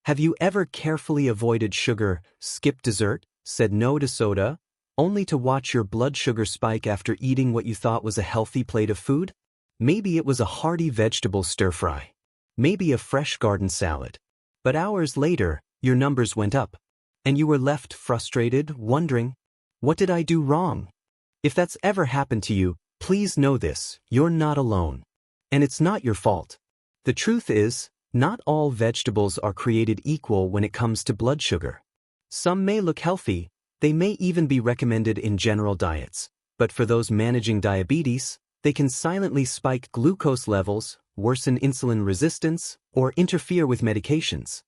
Have you ever carefully avoided sugar, skipped dessert, said no to soda, only to watch your blood sugar spike after eating what you thought was a healthy plate of food? Maybe it was a hearty vegetable stir-fry. Maybe a fresh garden salad. But hours later, your numbers went up. And you were left frustrated, wondering, what did I do wrong? If that's ever happened to you, please know this, you're not alone. And it's not your fault. The truth is, not all vegetables are created equal when it comes to blood sugar. Some may look healthy, they may even be recommended in general diets, but for those managing diabetes, they can silently spike glucose levels, worsen insulin resistance, or interfere with medications.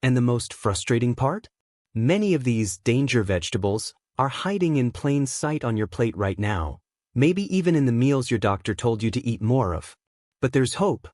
And the most frustrating part? Many of these danger vegetables are hiding in plain sight on your plate right now, maybe even in the meals your doctor told you to eat more of. But there's hope.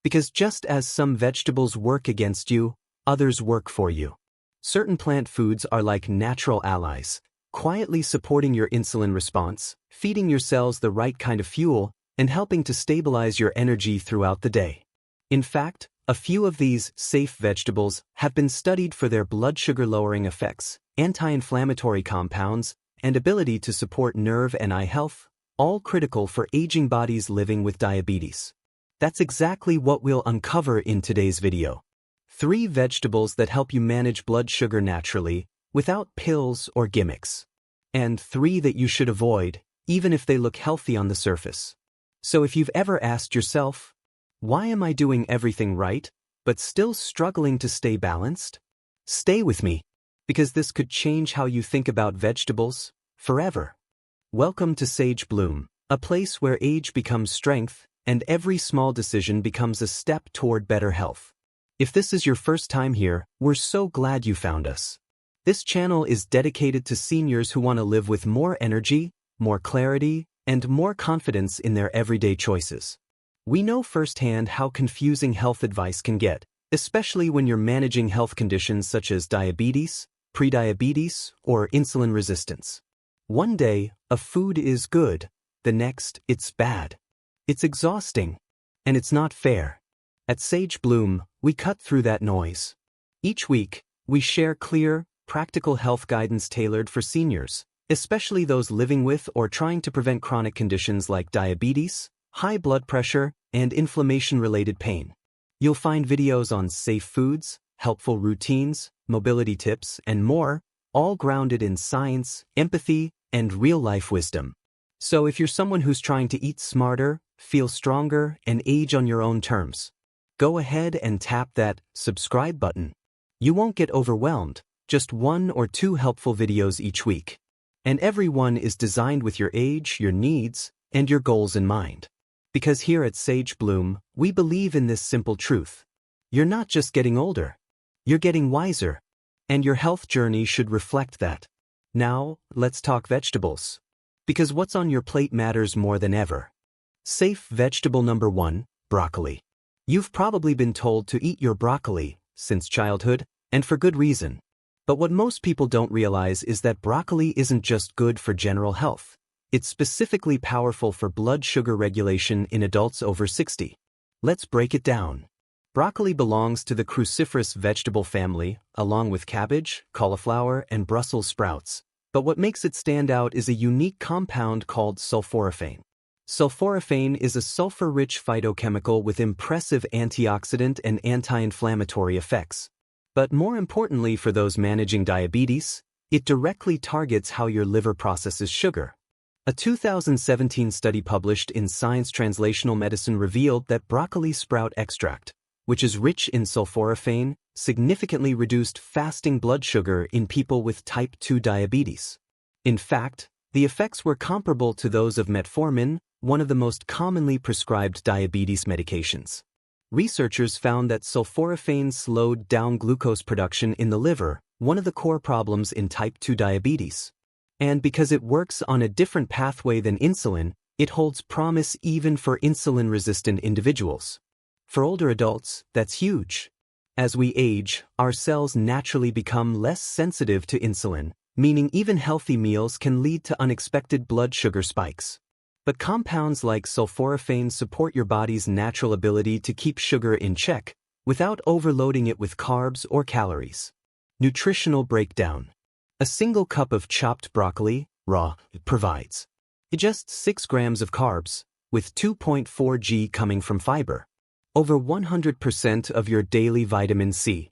Because just as some vegetables work against you, others work for you. Certain plant foods are like natural allies, quietly supporting your insulin response, feeding your cells the right kind of fuel, and helping to stabilize your energy throughout the day. In fact, a few of these safe vegetables have been studied for their blood sugar lowering effects, anti-inflammatory compounds, and ability to support nerve and eye health, all critical for aging bodies living with diabetes. That's exactly what we'll uncover in today's video. 3 vegetables that help you manage blood sugar naturally, without pills or gimmicks. And 3 that you should avoid, even if they look healthy on the surface. So if you've ever asked yourself, why am I doing everything right, but still struggling to stay balanced? Stay with me, because this could change how you think about vegetables forever. Welcome to Sage Bloom, a place where age becomes strength, and every small decision becomes a step toward better health. If this is your first time here, we're so glad you found us. This channel is dedicated to seniors who want to live with more energy, more clarity, and more confidence in their everyday choices. We know firsthand how confusing health advice can get, especially when you're managing health conditions such as diabetes, prediabetes, or insulin resistance. One day, a food is good, the next, it's bad. It's exhausting, and it's not fair. At Sage Bloom, we cut through that noise. Each week, we share clear, practical health guidance tailored for seniors, especially those living with or trying to prevent chronic conditions like diabetes, high blood pressure, and inflammation-related pain. You'll find videos on safe foods, helpful routines, mobility tips, and more, all grounded in science, empathy, and real-life wisdom. So if you're someone who's trying to eat smarter, feel stronger, and age on your own terms, go ahead and tap that subscribe button. You won't get overwhelmed, just 1 or 2 helpful videos each week. And every one is designed with your age, your needs, and your goals in mind. Because here at Sage Bloom, we believe in this simple truth. You're not just getting older, you're getting wiser. And your health journey should reflect that. Now, let's talk vegetables. Because what's on your plate matters more than ever. Safe vegetable number 1, broccoli. You've probably been told to eat your broccoli since childhood, and for good reason. But what most people don't realize is that broccoli isn't just good for general health. It's specifically powerful for blood sugar regulation in adults over 60. Let's break it down. Broccoli belongs to the cruciferous vegetable family, along with cabbage, cauliflower, and Brussels sprouts. But what makes it stand out is a unique compound called sulforaphane. Sulforaphane is a sulfur-rich phytochemical with impressive antioxidant and anti-inflammatory effects. But more importantly for those managing diabetes, it directly targets how your liver processes sugar. A 2017 study published in Science Translational Medicine revealed that broccoli sprout extract, which is rich in sulforaphane, significantly reduced fasting blood sugar in people with type 2 diabetes. In fact, the effects were comparable to those of metformin, one of the most commonly prescribed diabetes medications. Researchers found that sulforaphane slowed down glucose production in the liver, one of the core problems in type 2 diabetes. And because it works on a different pathway than insulin, it holds promise even for insulin-resistant individuals. For older adults, that's huge. As we age, our cells naturally become less sensitive to insulin, meaning even healthy meals can lead to unexpected blood sugar spikes. But compounds like sulforaphane support your body's natural ability to keep sugar in check, without overloading it with carbs or calories. Nutritional breakdown. A single cup of chopped broccoli, raw, provides just 6 grams of carbs, with 2.4 g coming from fiber. Over 100% of your daily vitamin C.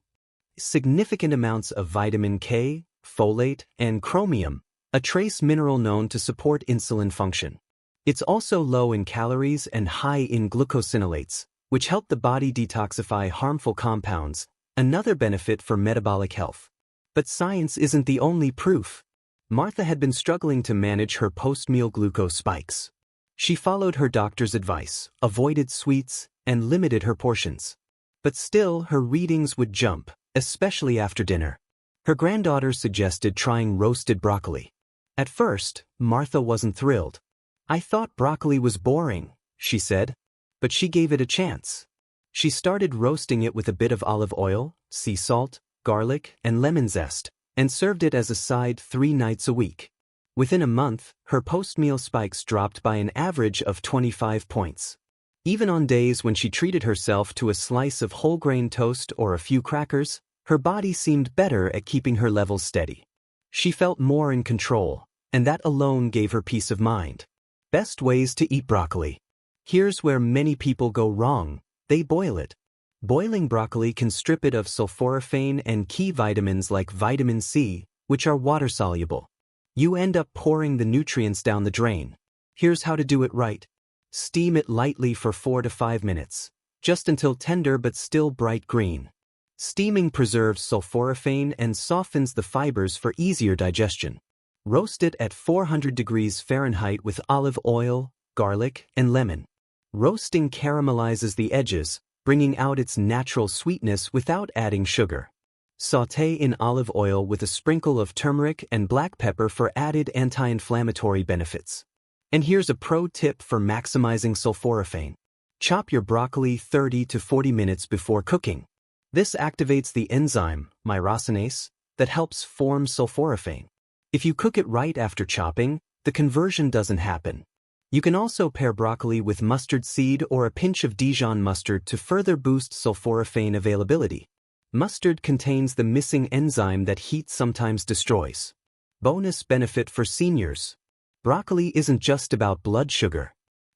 Significant amounts of vitamin K, folate, and chromium, a trace mineral known to support insulin function. It's also low in calories and high in glucosinolates, which help the body detoxify harmful compounds, another benefit for metabolic health. But science isn't the only proof. Martha had been struggling to manage her post-meal glucose spikes. She followed her doctor's advice, avoided sweets, and limited her portions. But still, her readings would jump, especially after dinner. Her granddaughter suggested trying roasted broccoli. At first, Martha wasn't thrilled. "I thought broccoli was boring," she said. But she gave it a chance. She started roasting it with a bit of olive oil, sea salt, garlic, and lemon zest, and served it as a side 3 nights a week. Within a month, her post-meal spikes dropped by an average of 25 points. Even on days when she treated herself to a slice of whole grain toast or a few crackers, her body seemed better at keeping her levels steady. She felt more in control, and that alone gave her peace of mind. Best ways to eat broccoli. Here's where many people go wrong: they boil it. Boiling broccoli can strip it of sulforaphane and key vitamins like vitamin C, which are water-soluble. You end up pouring the nutrients down the drain. Here's how to do it right. Steam it lightly for 4 to 5 minutes, just until tender but still bright green. Steaming preserves sulforaphane and softens the fibers for easier digestion. Roast it at 400 degrees Fahrenheit with olive oil, garlic, and lemon. Roasting caramelizes the edges, bringing out its natural sweetness without adding sugar. Sauté in olive oil with a sprinkle of turmeric and black pepper for added anti-inflammatory benefits. And here's a pro tip for maximizing sulforaphane. Chop your broccoli 30 to 40 minutes before cooking. This activates the enzyme, myrosinase, that helps form sulforaphane. If you cook it right after chopping, the conversion doesn't happen. You can also pair broccoli with mustard seed or a pinch of Dijon mustard to further boost sulforaphane availability. Mustard contains the missing enzyme that heat sometimes destroys. Bonus benefit for seniors. Broccoli isn't just about blood sugar.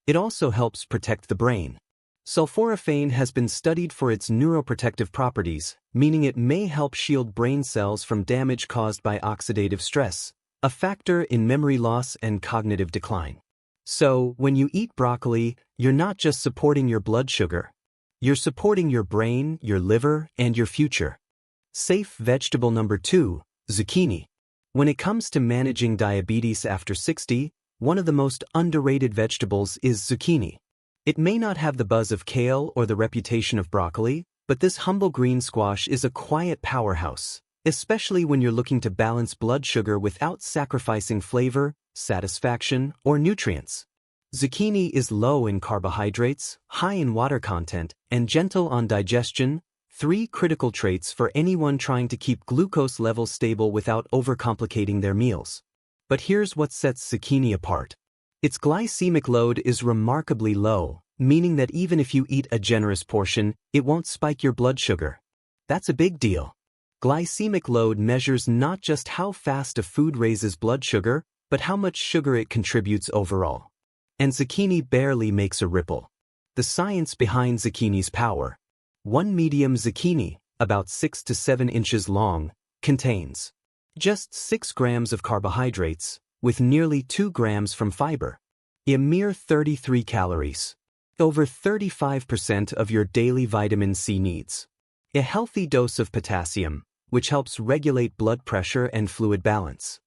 It also helps protect the brain. Sulforaphane has been studied for its neuroprotective properties, meaning it may help shield brain cells from damage caused by oxidative stress, a factor in memory loss and cognitive decline. So, when you eat broccoli, you're not just supporting your blood sugar. You're supporting your brain, your liver, and your future. Safe vegetable number 2, zucchini. When it comes to managing diabetes after 60, one of the most underrated vegetables is zucchini. It may not have the buzz of kale or the reputation of broccoli, but this humble green squash is a quiet powerhouse, especially when you're looking to balance blood sugar without sacrificing flavor, satisfaction, or nutrients. Zucchini is low in carbohydrates, high in water content, and gentle on digestion, 3 critical traits for anyone trying to keep glucose levels stable without overcomplicating their meals. But here's what sets zucchini apart. Its glycemic load is remarkably low, meaning that even if you eat a generous portion, it won't spike your blood sugar. That's a big deal. Glycemic load measures not just how fast a food raises blood sugar, but how much sugar it contributes overall. And zucchini barely makes a ripple. The science behind zucchini's power. 1 medium zucchini, about 6 to 7 inches long, contains just 6 grams of carbohydrates, with nearly 2 grams from fiber. A mere 33 calories. Over 35% of your daily vitamin C needs. A healthy dose of potassium, which helps regulate blood pressure and fluid balance.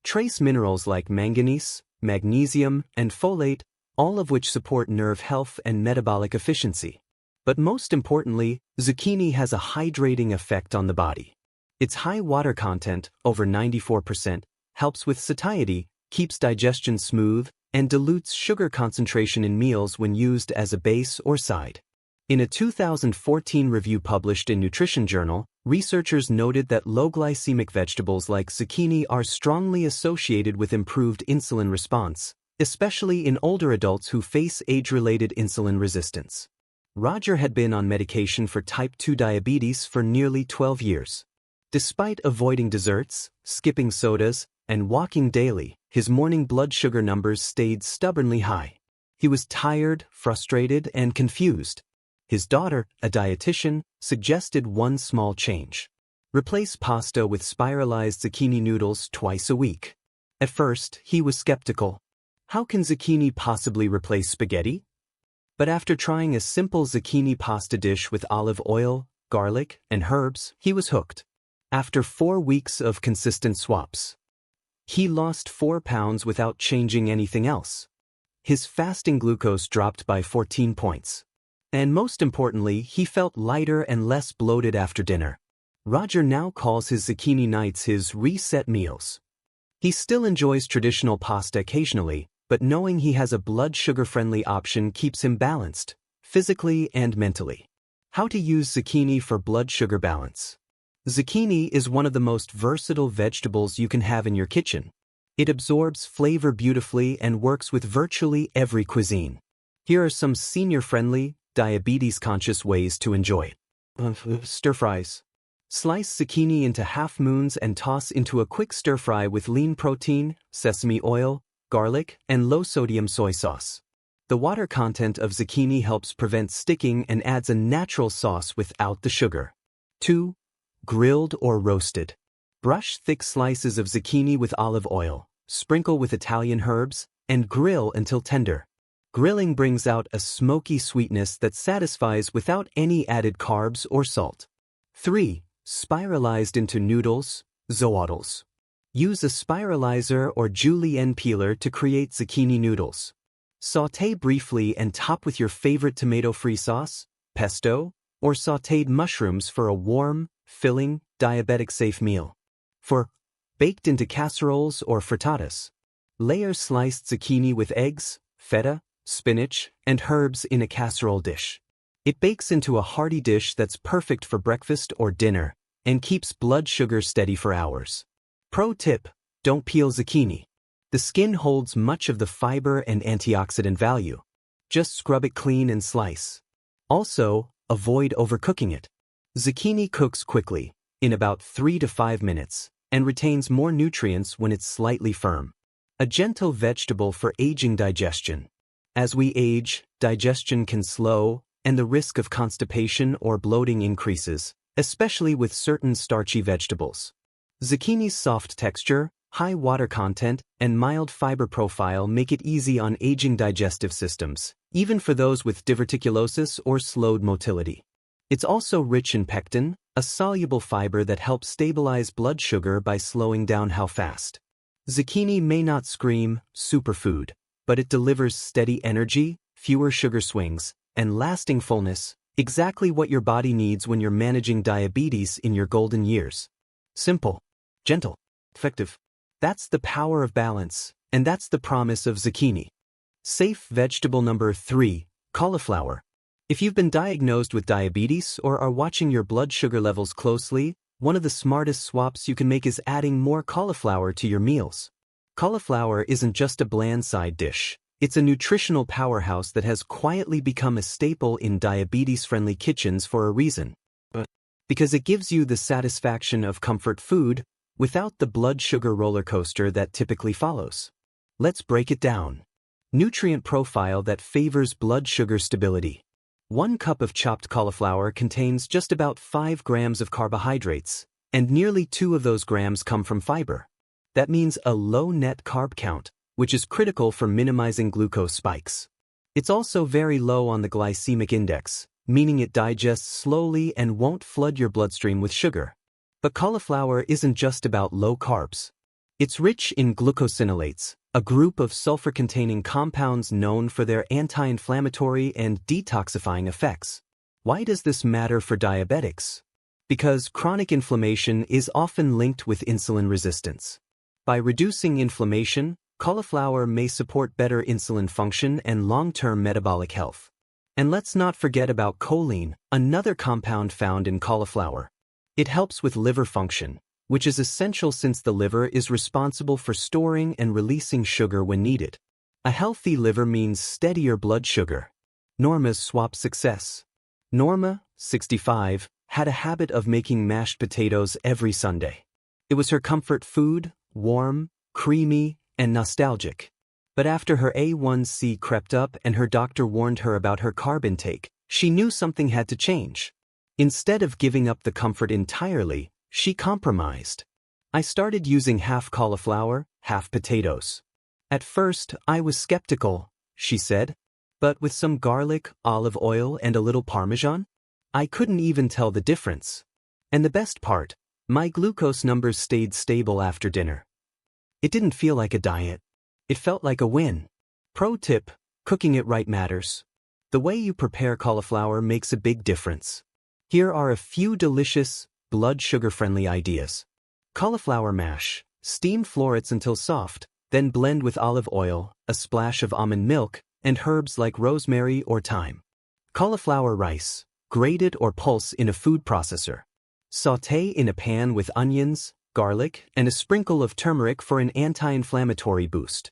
Trace minerals like manganese, magnesium, and folate, all of which support nerve health and metabolic efficiency. But most importantly, zucchini has a hydrating effect on the body. Its high water content, over 94%, helps with satiety, keeps digestion smooth, and dilutes sugar concentration in meals when used as a base or side. In a 2014 review published in Nutrition Journal, researchers noted that low glycemic vegetables like zucchini are strongly associated with improved insulin response, especially in older adults who face age-related insulin resistance. Roger had been on medication for type 2 diabetes for nearly 12 years. Despite avoiding desserts, skipping sodas, and walking daily, his morning blood sugar numbers stayed stubbornly high. He was tired, frustrated, and confused. His daughter, a dietitian, suggested one small change. Replace pasta with spiralized zucchini noodles twice a week. At first, he was skeptical. How can zucchini possibly replace spaghetti? But after trying a simple zucchini pasta dish with olive oil, garlic, and herbs, he was hooked. After 4 weeks of consistent swaps, he lost 4 pounds without changing anything else. His fasting glucose dropped by 14 points. And most importantly, he felt lighter and less bloated after dinner. Roger now calls his zucchini nights his reset meals. He still enjoys traditional pasta occasionally, but knowing he has a blood sugar-friendly option keeps him balanced, physically and mentally. How to use zucchini for blood sugar balance. Zucchini is one of the most versatile vegetables you can have in your kitchen. It absorbs flavor beautifully and works with virtually every cuisine. Here are some senior-friendly, diabetes-conscious ways to enjoy it. Stir-fries. Slice zucchini into half moons and toss into a quick stir-fry with lean protein, sesame oil, garlic, and low-sodium soy sauce. The water content of zucchini helps prevent sticking and adds a natural sauce without the sugar. 2. Grilled or roasted. Brush thick slices of zucchini with olive oil, sprinkle with Italian herbs, and grill until tender. Grilling brings out a smoky sweetness that satisfies without any added carbs or salt. 3. Spiralized into noodles, zoodles. Use a spiralizer or julienne peeler to create zucchini noodles. Sauté briefly and top with your favorite tomato-free sauce, pesto, or sautéed mushrooms for a warm, filling, diabetic-safe meal. 4. Baked into casseroles or frittatas. Layer sliced zucchini with eggs, feta, spinach, and herbs in a casserole dish. It bakes into a hearty dish that's perfect for breakfast or dinner and keeps blood sugar steady for hours. Pro tip: don't peel zucchini. The skin holds much of the fiber and antioxidant value. Just scrub it clean and slice. Also, avoid overcooking it. Zucchini cooks quickly, in about 3 to 5 minutes, and retains more nutrients when it's slightly firm. A gentle vegetable for aging digestion. As we age, digestion can slow, and the risk of constipation or bloating increases, especially with certain starchy vegetables. Zucchini's soft texture, high water content, and mild fiber profile make it easy on aging digestive systems, even for those with diverticulosis or slowed motility. It's also rich in pectin, a soluble fiber that helps stabilize blood sugar by slowing down how fast. Zucchini may not scream superfood, but it delivers steady energy, fewer sugar swings, and lasting fullness, exactly what your body needs when you're managing diabetes in your golden years. Simple, gentle, effective. That's the power of balance, and that's the promise of zucchini. Safe vegetable number 3, cauliflower. If you've been diagnosed with diabetes or are watching your blood sugar levels closely, one of the smartest swaps you can make is adding more cauliflower to your meals. Cauliflower isn't just a bland side dish. It's a nutritional powerhouse that has quietly become a staple in diabetes-friendly kitchens for a reason. Because it gives you the satisfaction of comfort food without the blood sugar roller coaster that typically follows. Let's break it down. Nutrient profile that favors blood sugar stability. 1 cup of chopped cauliflower contains just about 5 grams of carbohydrates, and nearly 2 of those grams come from fiber. That means a low net carb count, which is critical for minimizing glucose spikes. It's also very low on the glycemic index, meaning it digests slowly and won't flood your bloodstream with sugar. But cauliflower isn't just about low carbs. It's rich in glucosinolates, a group of sulfur-containing compounds known for their anti-inflammatory and detoxifying effects. Why does this matter for diabetics? Because chronic inflammation is often linked with insulin resistance. By reducing inflammation, cauliflower may support better insulin function and long-term metabolic health. And let's not forget about choline, another compound found in cauliflower. It helps with liver function, which is essential since the liver is responsible for storing and releasing sugar when needed. A healthy liver means steadier blood sugar. Norma's swap success. Norma, 65, had a habit of making mashed potatoes every Sunday. It was her comfort food, warm, creamy, and nostalgic. But after her A1C crept up and her doctor warned her about her carb intake, she knew something had to change. Instead of giving up the comfort entirely, she compromised. I started using half cauliflower, half potatoes. At first, I was skeptical, she said. But with some garlic, olive oil, and a little Parmesan, I couldn't even tell the difference. And the best part, my glucose numbers stayed stable after dinner. It didn't feel like a diet. It felt like a win. Pro tip: cooking it right matters. The way you prepare cauliflower makes a big difference. Here are a few delicious, blood sugar-friendly ideas. Cauliflower mash. Steam florets until soft, then blend with olive oil, a splash of almond milk, and herbs like rosemary or thyme. Cauliflower rice. Grate it or pulse in a food processor. Sauté in a pan with onions, garlic, and a sprinkle of turmeric for an anti-inflammatory boost.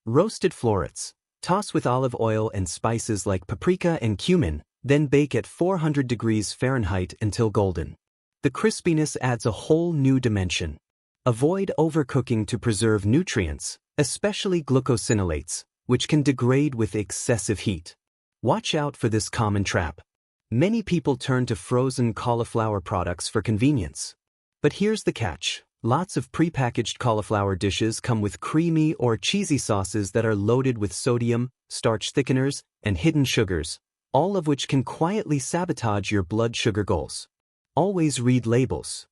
Roasted florets. Toss with olive oil and spices like paprika and cumin, then bake at 400 degrees Fahrenheit until golden. The crispiness adds a whole new dimension. Avoid overcooking to preserve nutrients, especially glucosinolates, which can degrade with excessive heat. Watch out for this common trap. Many people turn to frozen cauliflower products for convenience. But here's the catch. Lots of prepackaged cauliflower dishes come with creamy or cheesy sauces that are loaded with sodium, starch thickeners, and hidden sugars, all of which can quietly sabotage your blood sugar goals. Always read labels.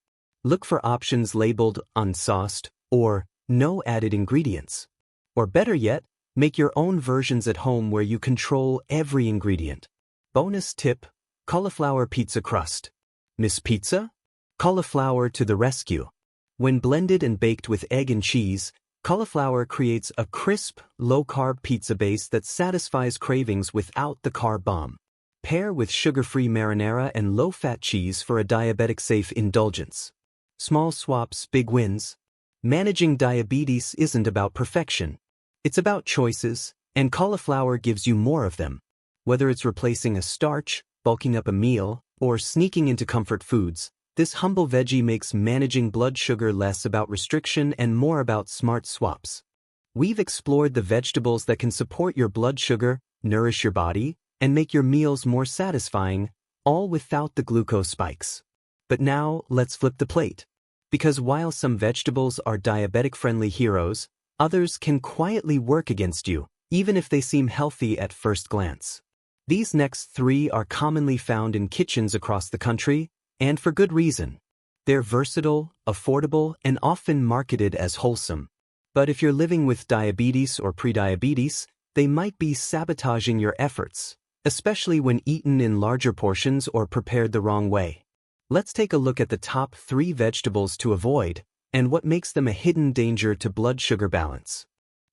Look for options labeled unsauced or no added ingredients. Or better yet, make your own versions at home where you control every ingredient. Bonus tip: cauliflower pizza crust. Miss Pizza? Cauliflower to the rescue. When blended and baked with egg and cheese, cauliflower creates a crisp, low-carb pizza base that satisfies cravings without the carb bomb. Pair with sugar-free marinara and low-fat cheese for a diabetic-safe indulgence. Small swaps, big wins. Managing diabetes isn't about perfection. It's about choices, and cauliflower gives you more of them. Whether it's replacing a starch, bulking up a meal, or sneaking into comfort foods, this humble veggie makes managing blood sugar less about restriction and more about smart swaps. We've explored the vegetables that can support your blood sugar, nourish your body, and make your meals more satisfying, all without the glucose spikes. But now, let's flip the plate. Because while some vegetables are diabetic-friendly heroes, others can quietly work against you, even if they seem healthy at first glance. These next three are commonly found in kitchens across the country, and for good reason. They're versatile, affordable, and often marketed as wholesome. But if you're living with diabetes or prediabetes, they might be sabotaging your efforts, especially when eaten in larger portions or prepared the wrong way. Let's take a look at the top 3 vegetables to avoid, and what makes them a hidden danger to blood sugar balance.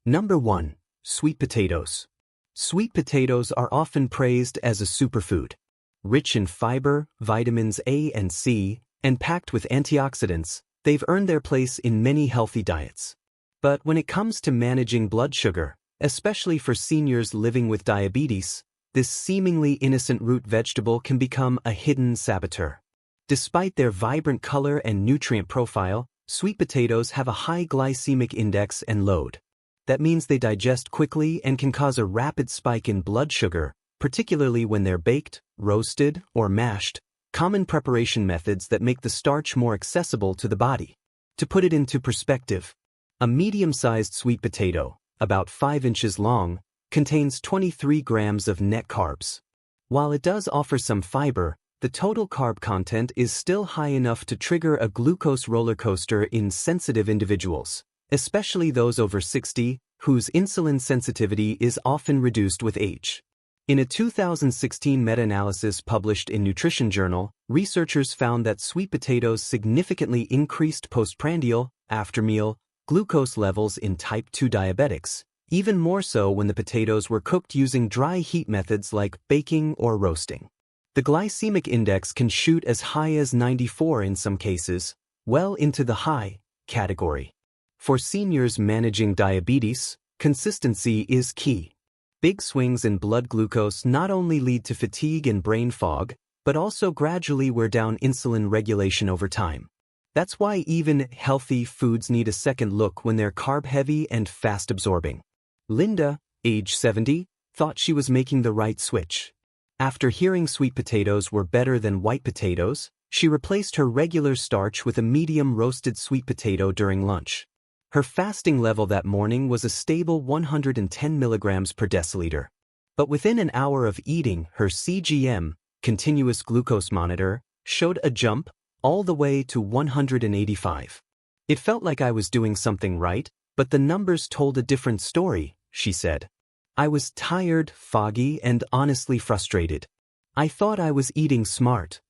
Number 1. Sweet potatoes. Sweet potatoes are often praised as a superfood. Rich in fiber, vitamins A and C, and packed with antioxidants, they've earned their place in many healthy diets. But when it comes to managing blood sugar, especially for seniors living with diabetes, this seemingly innocent root vegetable can become a hidden saboteur. Despite their vibrant color and nutrient profile, sweet potatoes have a high glycemic index and load. That means they digest quickly and can cause a rapid spike in blood sugar, particularly when they're baked, roasted, or mashed, common preparation methods that make the starch more accessible to the body. To put it into perspective, a medium-sized sweet potato, about 5 inches long, contains 23 grams of net carbs. While it does offer some fiber, the total carb content is still high enough to trigger a glucose roller coaster in sensitive individuals, especially those over 60, whose insulin sensitivity is often reduced with age. In a 2016 meta-analysis published in Nutrition Journal, researchers found that sweet potatoes significantly increased postprandial, after-meal, glucose levels in type 2 diabetics, even more so when the potatoes were cooked using dry heat methods like baking or roasting. The glycemic index can shoot as high as 94 in some cases, well into the high category. For seniors managing diabetes, consistency is key. Big swings in blood glucose not only lead to fatigue and brain fog, but also gradually wear down insulin regulation over time. That's why even healthy foods need a second look when they're carb-heavy and fast-absorbing. Linda, age 70, thought she was making the right switch. After hearing sweet potatoes were better than white potatoes, she replaced her regular starch with a medium roasted sweet potato during lunch. Her fasting level that morning was a stable 110 milligrams per deciliter. But within an hour of eating, her CGM, continuous glucose monitor, showed a jump all the way to 185. It felt like I was doing something right, but the numbers told a different story, she said. I was tired, foggy, and honestly frustrated. I thought I was eating smart.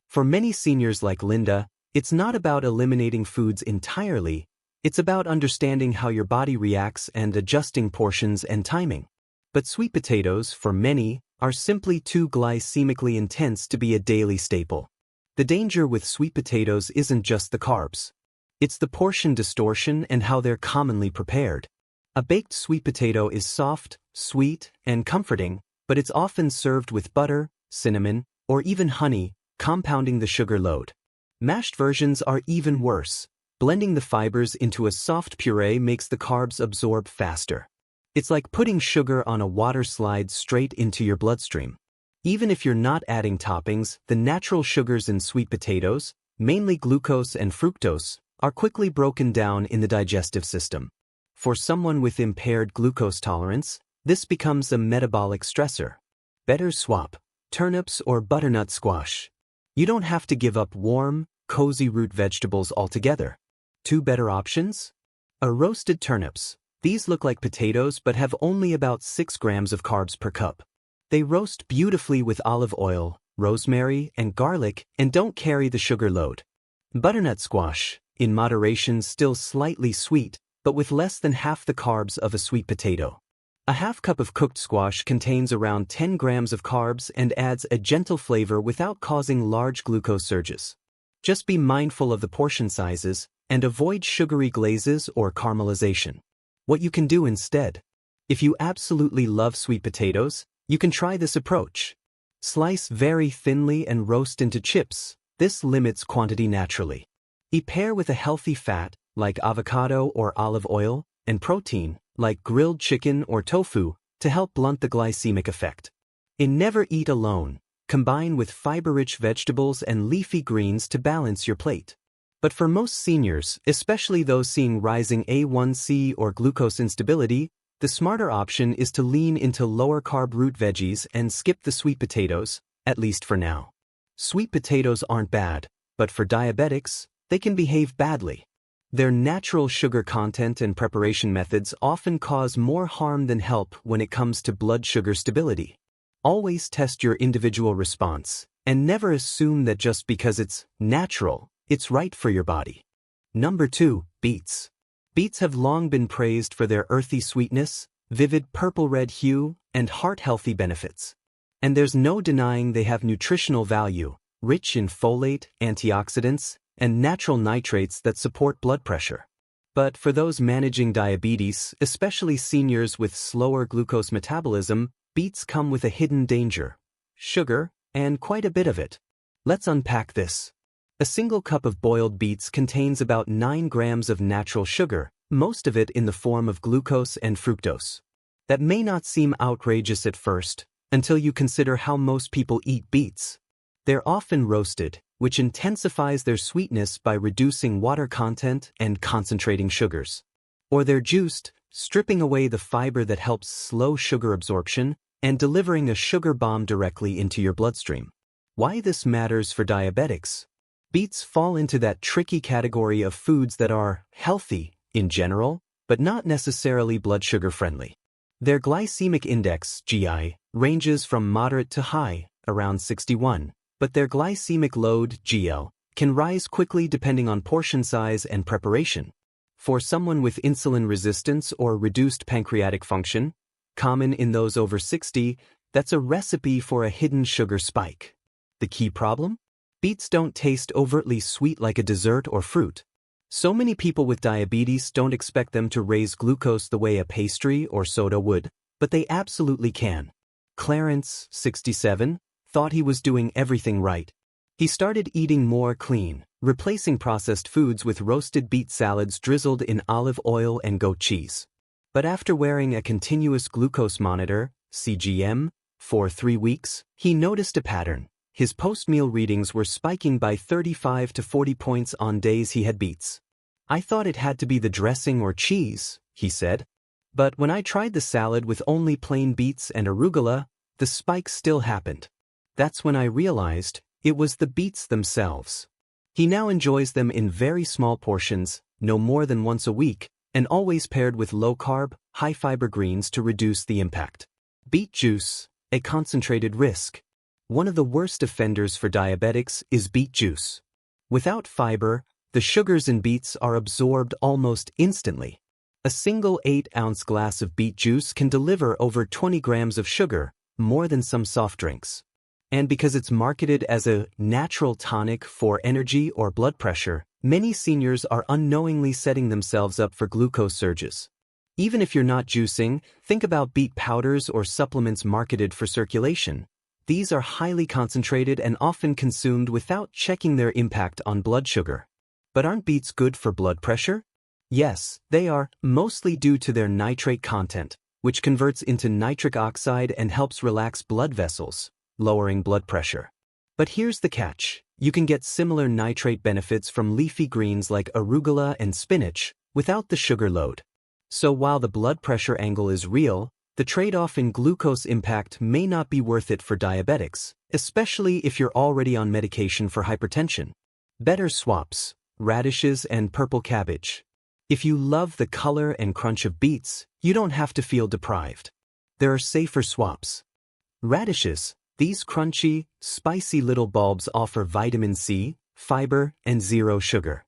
For many seniors like Linda, it's not about eliminating foods entirely, it's about understanding how your body reacts and adjusting portions and timing. But sweet potatoes, for many, are simply too glycemically intense to be a daily staple. The danger with sweet potatoes isn't just the carbs. It's the portion distortion and how they're commonly prepared. A baked sweet potato is soft, sweet, and comforting, but it's often served with butter, cinnamon, or even honey, compounding the sugar load. Mashed versions are even worse. Blending the fibers into a soft puree makes the carbs absorb faster. It's like putting sugar on a water slide straight into your bloodstream. Even if you're not adding toppings, the natural sugars in sweet potatoes, mainly glucose and fructose, are quickly broken down in the digestive system. For someone with impaired glucose tolerance, this becomes a metabolic stressor. Better swap turnips or butternut squash. You don't have to give up warm, cozy root vegetables altogether. Two better options? Roasted turnips. These look like potatoes but have only about 6 grams of carbs per cup. They roast beautifully with olive oil, rosemary, and garlic and don't carry the sugar load. Butternut squash, in moderation, still slightly sweet, but with less than half the carbs of a sweet potato. A half cup of cooked squash contains around 10 grams of carbs and adds a gentle flavor without causing large glucose surges. Just be mindful of the portion sizes and avoid sugary glazes or caramelization. What you can do instead? If you absolutely love sweet potatoes, you can try this approach. Slice very thinly and roast into chips. This limits quantity naturally. Pair with a healthy fat, like avocado or olive oil, and protein, like grilled chicken or tofu, to help blunt the glycemic effect. Never eat alone. Combine with fiber-rich vegetables and leafy greens to balance your plate. But for most seniors, especially those seeing rising A1C or glucose instability, the smarter option is to lean into lower-carb root veggies and skip the sweet potatoes, at least for now. Sweet potatoes aren't bad, but for diabetics, they can behave badly. Their natural sugar content and preparation methods often cause more harm than help when it comes to blood sugar stability. Always test your individual response, and never assume that just because it's natural, it's right for your body. Number 2, beets. Beets have long been praised for their earthy sweetness, vivid purple-red hue, and heart-healthy benefits. And there's no denying they have nutritional value, rich in folate, antioxidants, and natural nitrates that support blood pressure. But for those managing diabetes, especially seniors with slower glucose metabolism, beets come with a hidden danger: sugar, and quite a bit of it. Let's unpack this. A single cup of boiled beets contains about 9 grams of natural sugar, most of it in the form of glucose and fructose. That may not seem outrageous at first, until you consider how most people eat beets. They're often roasted, which intensifies their sweetness by reducing water content and concentrating sugars. Or they're juiced, stripping away the fiber that helps slow sugar absorption and delivering a sugar bomb directly into your bloodstream. Why this matters for diabetics? Beets fall into that tricky category of foods that are healthy in general, but not necessarily blood sugar friendly. Their glycemic index, GI, ranges from moderate to high, around 61. But their glycemic load, GL, can rise quickly depending on portion size and preparation. For someone with insulin resistance or reduced pancreatic function, common in those over 60, that's a recipe for a hidden sugar spike. The key problem? Beets don't taste overtly sweet like a dessert or fruit. So many people with diabetes don't expect them to raise glucose the way a pastry or soda would, but they absolutely can. Clarence, 67, thought he was doing everything right. He started eating more clean, replacing processed foods with roasted beet salads drizzled in olive oil and goat cheese. But after wearing a continuous glucose monitor, CGM, for 3 weeks, he noticed a pattern. His post-meal readings were spiking by 35 to 40 points on days he had beets. "I thought it had to be the dressing or cheese," he said. "But when I tried the salad with only plain beets and arugula, the spike still happened. That's when I realized it was the beets themselves." He now enjoys them in very small portions, no more than once a week, and always paired with low-carb, high-fiber greens to reduce the impact. Beet juice, a concentrated risk. One of the worst offenders for diabetics is beet juice. Without fiber, the sugars in beets are absorbed almost instantly. A single 8-ounce glass of beet juice can deliver over 20 grams of sugar, more than some soft drinks. And because it's marketed as a natural tonic for energy or blood pressure, many seniors are unknowingly setting themselves up for glucose surges. Even if you're not juicing, think about beet powders or supplements marketed for circulation. These are highly concentrated and often consumed without checking their impact on blood sugar. But aren't beets good for blood pressure? Yes, they are, mostly due to their nitrate content, which converts into nitric oxide and helps relax blood vessels, lowering blood pressure. But here's the catch. You can get similar nitrate benefits from leafy greens like arugula and spinach, without the sugar load. So while the blood pressure angle is real, the trade-off in glucose impact may not be worth it for diabetics, especially if you're already on medication for hypertension. Better swaps: radishes and purple cabbage. If you love the color and crunch of beets, you don't have to feel deprived. There are safer swaps. Radishes. These crunchy, spicy little bulbs offer vitamin C, fiber, and zero sugar.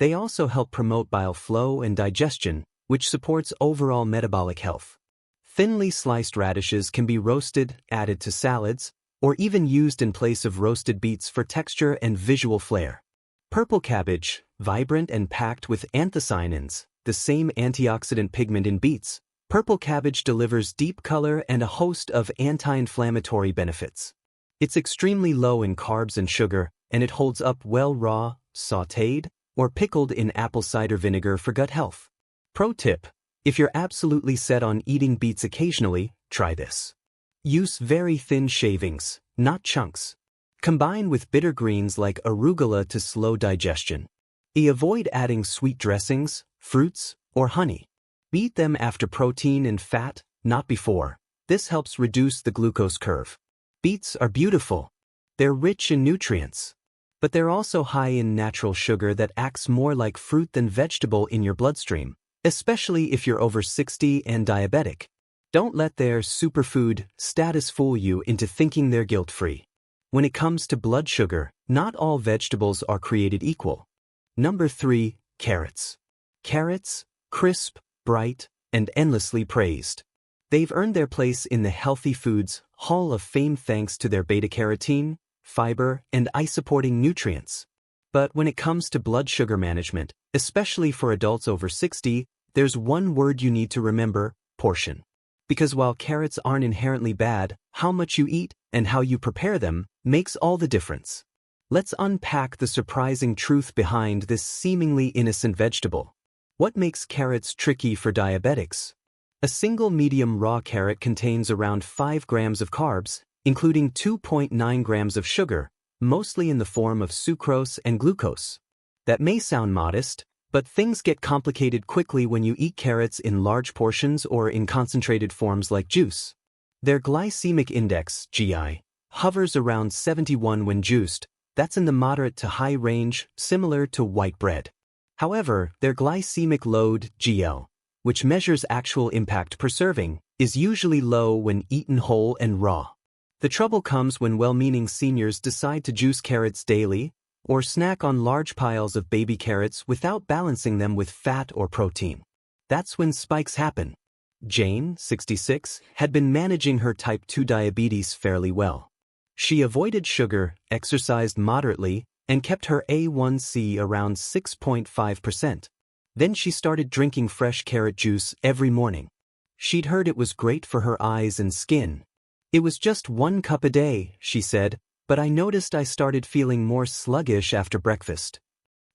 They also help promote bile flow and digestion, which supports overall metabolic health. Thinly sliced radishes can be roasted, added to salads, or even used in place of roasted beets for texture and visual flair. Purple cabbage, vibrant and packed with anthocyanins, the same antioxidant pigment in beets. Purple cabbage delivers deep color and a host of anti-inflammatory benefits. It's extremely low in carbs and sugar, and it holds up well raw, sautéed, or pickled in apple cider vinegar for gut health. Pro tip: if you're absolutely set on eating beets occasionally, try this. Use very thin shavings, not chunks. Combine with bitter greens like arugula to slow digestion. Avoid adding sweet dressings, fruits, or honey. Eat them after protein and fat, not before. This helps reduce the glucose curve. Beets are beautiful. They're rich in nutrients. But they're also high in natural sugar that acts more like fruit than vegetable in your bloodstream, especially if you're over 60 and diabetic. Don't let their superfood status fool you into thinking they're guilt-free. When it comes to blood sugar, not all vegetables are created equal. Number 3, carrots. Carrots, crisp, bright, and endlessly praised. They've earned their place in the healthy foods Hall of Fame thanks to their beta-carotene, fiber, and eye-supporting nutrients. But when it comes to blood sugar management, especially for adults over 60, there's one word you need to remember: portion. Because while carrots aren't inherently bad, how much you eat and how you prepare them makes all the difference. Let's unpack the surprising truth behind this seemingly innocent vegetable. What makes carrots tricky for diabetics? A single medium raw carrot contains around 5 grams of carbs, including 2.9 grams of sugar, mostly in the form of sucrose and glucose. That may sound modest, but things get complicated quickly when you eat carrots in large portions or in concentrated forms like juice. Their glycemic index, GI, hovers around 71 when juiced. That's in the moderate to high range, similar to white bread. However, their glycemic load, GL, which measures actual impact per serving, is usually low when eaten whole and raw. The trouble comes when well-meaning seniors decide to juice carrots daily or snack on large piles of baby carrots without balancing them with fat or protein. That's when spikes happen. Jane, 66, had been managing her type 2 diabetes fairly well. She avoided sugar, exercised moderately, and kept her A1C around 6.5%. Then she started drinking fresh carrot juice every morning. She'd heard it was great for her eyes and skin. "It was just 1 cup a day," she said, "but I noticed I started feeling more sluggish after breakfast."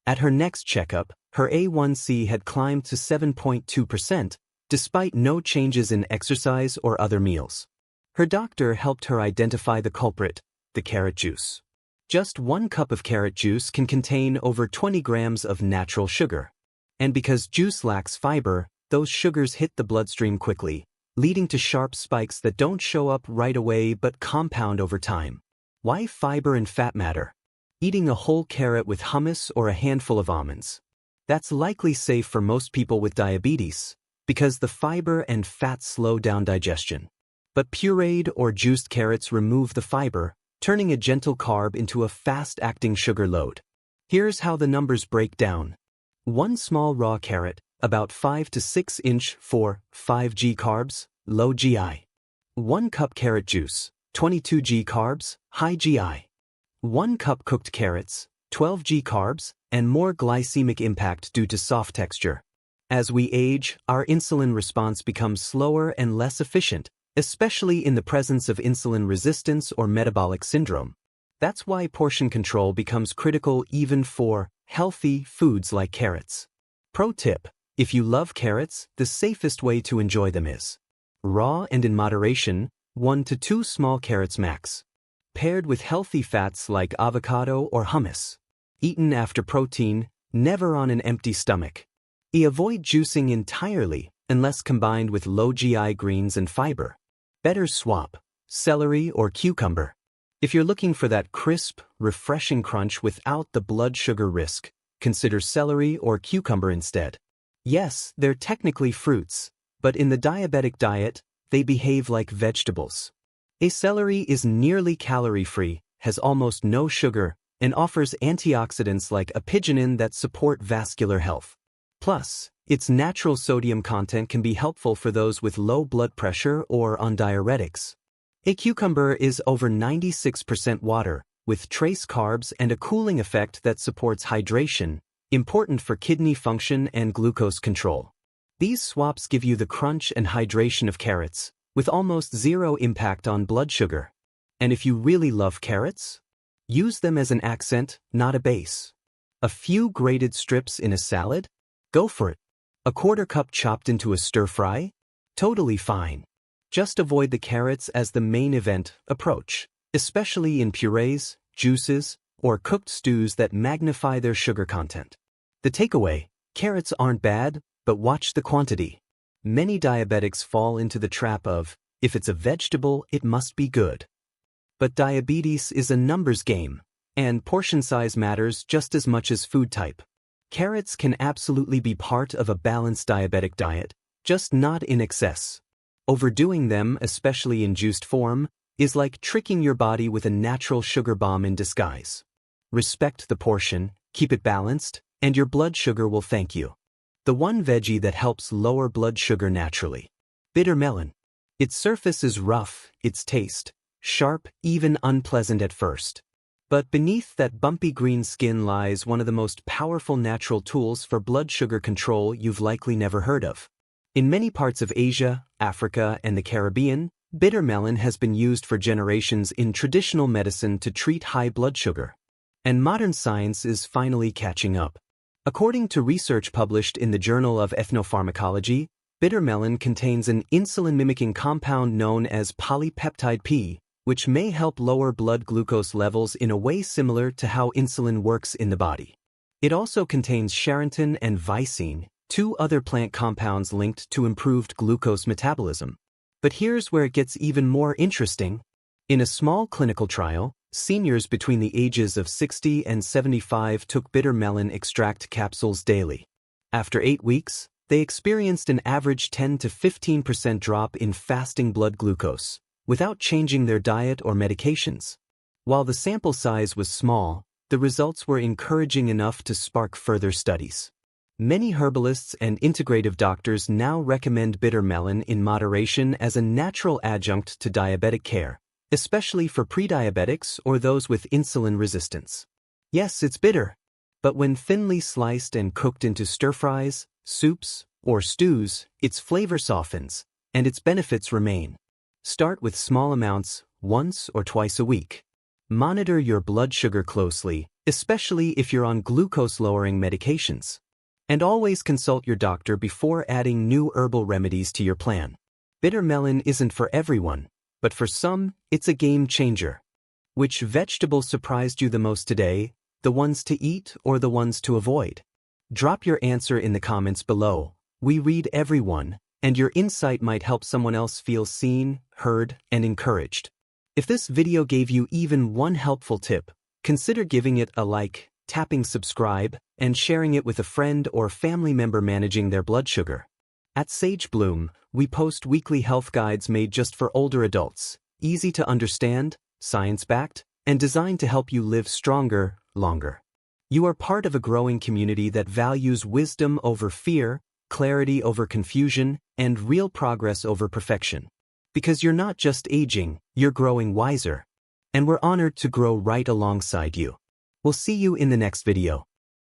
At her next checkup, her A1C had climbed to 7.2%, despite no changes in exercise or other meals. Her doctor helped her identify the culprit, the carrot juice. Just 1 cup of carrot juice can contain over 20 grams of natural sugar. And because juice lacks fiber, those sugars hit the bloodstream quickly, leading to sharp spikes that don't show up right away but compound over time. Why fiber and fat matter? Eating a whole carrot with hummus or a handful of almonds. That's likely safe for most people with diabetes, because the fiber and fat slow down digestion. But pureed or juiced carrots remove the fiber, turning a gentle carb into a fast-acting sugar load. Here's how the numbers break down. 1 small raw carrot, about 5 to 6 inch for 5G carbs, low GI. 1 cup carrot juice, 22G carbs, high GI. 1 cup cooked carrots, 12G carbs, and more glycemic impact due to soft texture. As we age, our insulin response becomes slower and less efficient, especially in the presence of insulin resistance or metabolic syndrome. That's why portion control becomes critical even for healthy foods like carrots. Pro tip: if you love carrots, the safest way to enjoy them is raw and in moderation, 1 to 2 small carrots max. Paired with healthy fats like avocado or hummus. Eaten after protein, never on an empty stomach. Avoid juicing entirely unless combined with low GI greens and fiber. Better swap celery or cucumber. If you're looking for that crisp, refreshing crunch without the blood sugar risk, consider celery or cucumber instead. Yes, they're technically fruits, but in the diabetic diet, they behave like vegetables. A celery is nearly calorie-free, has almost no sugar, and offers antioxidants like apigenin that support vascular health. Plus, its natural sodium content can be helpful for those with low blood pressure or on diuretics. A cucumber is over 96% water, with trace carbs and a cooling effect that supports hydration, important for kidney function and glucose control. These swaps give you the crunch and hydration of carrots, with almost zero impact on blood sugar. And if you really love carrots, use them as an accent, not a base. A few grated strips in a salad? Go for it. A 1/4 cup chopped into a stir-fry? Totally fine. Just avoid the carrots as the main event approach, especially in purees, juices, or cooked stews that magnify their sugar content. The takeaway: carrots aren't bad, but watch the quantity. Many diabetics fall into the trap of, if it's a vegetable, it must be good. But diabetes is a numbers game, and portion size matters just as much as food type. Carrots can absolutely be part of a balanced diabetic diet, just not in excess. Overdoing them, especially in juiced form, is like tricking your body with a natural sugar bomb in disguise. Respect the portion, keep it balanced, and your blood sugar will thank you. The one veggie that helps lower blood sugar naturally. Bitter melon. Its surface is rough, its taste sharp, even unpleasant at first. But beneath that bumpy green skin lies one of the most powerful natural tools for blood sugar control you've likely never heard of. In many parts of Asia, Africa, and the Caribbean, bitter melon has been used for generations in traditional medicine to treat high blood sugar. And modern science is finally catching up. According to research published in the Journal of Ethnopharmacology, bitter melon contains an insulin-mimicking compound known as polypeptide P, which may help lower blood glucose levels in a way similar to how insulin works in the body. It also contains charantin and visine, 2 other plant compounds linked to improved glucose metabolism. But here's where it gets even more interesting. In a small clinical trial, seniors between the ages of 60 and 75 took bitter melon extract capsules daily. After 8 weeks, they experienced an average 10 to 15% drop in fasting blood glucose, without changing their diet or medications. While the sample size was small, the results were encouraging enough to spark further studies. Many herbalists and integrative doctors now recommend bitter melon in moderation as a natural adjunct to diabetic care, especially for prediabetics or those with insulin resistance. Yes, it's bitter, but when thinly sliced and cooked into stir-fries, soups, or stews, its flavor softens, and its benefits remain. Start with small amounts, once or twice a week. Monitor your blood sugar closely, especially if you're on glucose-lowering medications. And always consult your doctor before adding new herbal remedies to your plan. Bitter melon isn't for everyone, but for some, it's a game changer. Which vegetable surprised you the most today? The ones to eat or the ones to avoid? Drop your answer in the comments below. We read everyone, and your insight might help someone else feel seen, heard, and encouraged. If this video gave you even one helpful tip, consider giving it a like, tapping subscribe, and sharing it with a friend or family member managing their blood sugar. At Sage Bloom, we post weekly health guides made just for older adults, easy to understand, science-backed, and designed to help you live stronger, longer. You are part of a growing community that values wisdom over fear, clarity over confusion, and real progress over perfection. Because you're not just aging, you're growing wiser. And we're honored to grow right alongside you. We'll see you in the next video.